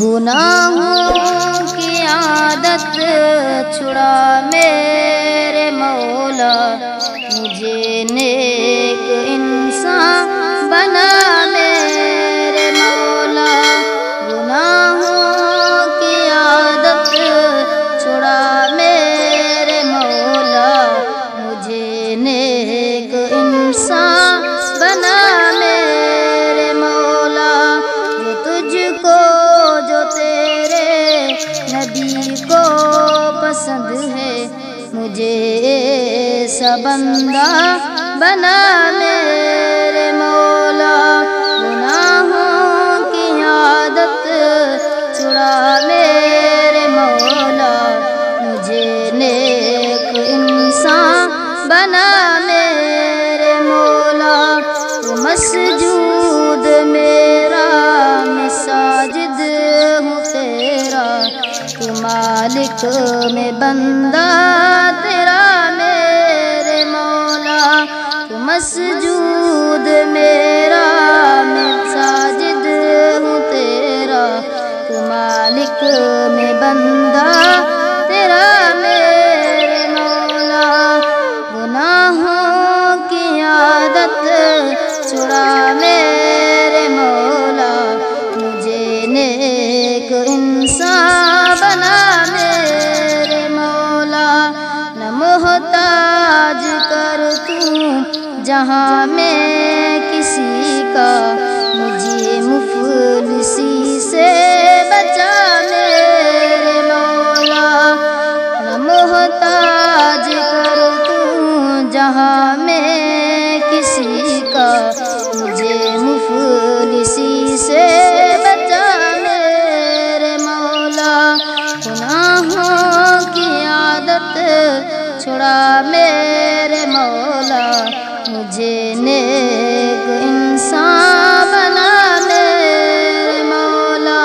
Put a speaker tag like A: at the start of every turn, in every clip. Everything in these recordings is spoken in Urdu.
A: گناہوں کی عادت چھڑا میرے مولا، مجھے نیک انسان بنا میرے مولا۔ گناہوں کی عادت چھڑا میرے مولا، مجھے نیک انسان بنا میرے مولا۔ جو تجھ کو جو تیرے نبی کو پسند ہے، مجھے ایسا بندہ بنا میرے مولا۔ گناہوں کی عادت چھڑا میرے مولا، مجھے نیک انسان بنا میرے مولا۔ تو مسجود میرا میں ساجد ہوں تیرا، تو مالک میں بندہ تیرا میرے مولا۔ تو مسجود میرا میں ساجد ہوں تیرا، تو مالک میں بندہ تیرا میرے مولا۔ گناہوں کی عادت چھڑا میرے مولا، مجھے نیک انسان بنا میرے مولا۔ نہ محتاج کر تو جہاں میں کسی کا، مجھے مفلسی سے بچا میرے مولا۔ نہ محتاج کر تو جہاں میں کسی کا، مجھے مفلسی سے بچا میرے مولا۔ گناہوں کی عادت چھڑا میرے مولا، مجھے نیک انسان بنا میرے مولا۔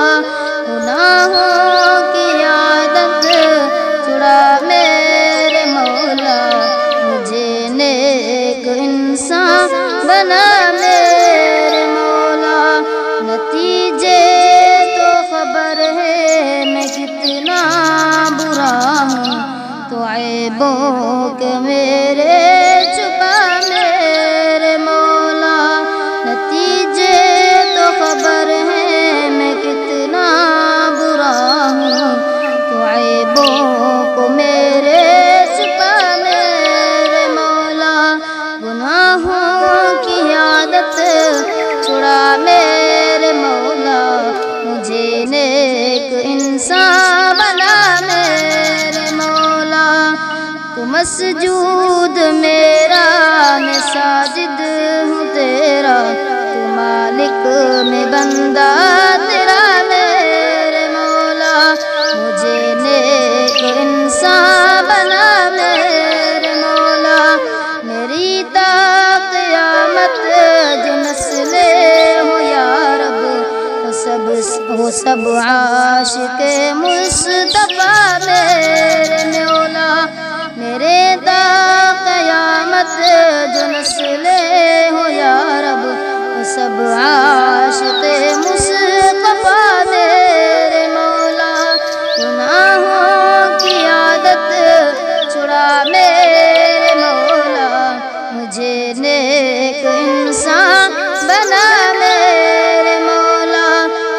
A: گناہوں کی عادت چھڑا میرے مولا، مجھے نیک انسان بنا میرے مولا۔ نتیجے تو خبر ہے میں کتنا برا ہوں، تو عیبوں کے میرے چھپا میرے مولا۔ نتیجے تو خبر ہے میں کتنا برا ہوں، تو عیبوں کو میرے چھپا میرے مولا۔ گناہوں کی عادت چھڑا میرے مولا، مجھے نیک انسان بنا میرے مولا۔ تو مسجود میرا میں ساجد ہوں تیرا، تو مالک میں بندہ تیرا میرے مولا۔ مجھے نیک انسان بنا میرے مولا۔ میری تا قیامت جو نسلیں ہو یا رب، وہ سب عاشق مصطفیٰ میرے مولا۔ میرے تا قیامت جو نسلیں ہو یا رب، وہ سب عاشق مصطفیٰ میرے مولا۔ گناہوں کی عادت چھڑا میرے مولا، مجھے نیک انسان بنا میرے مولا۔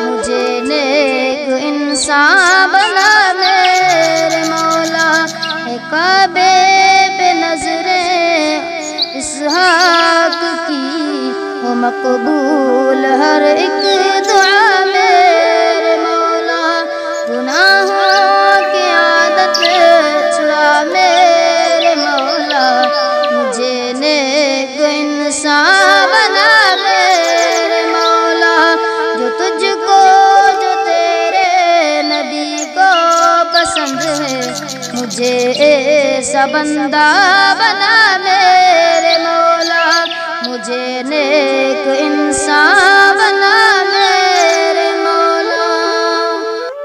A: مجھے نیک انسان بنا میرے مولا۔ اے کعبے پہ نظریں اسحاق کی، ہو مقبول ہر ایک دعا میرے مولا۔ گناہوں کی عادت چھڑا میرے مولا، مجھے نیک انسان بنا میرے مولا۔ جو تجھ کو جو تیرے نبی کو پسند ہے، مجھے ایسا بندہ بنا میرے مولا۔ مجھے نیک انسان بنا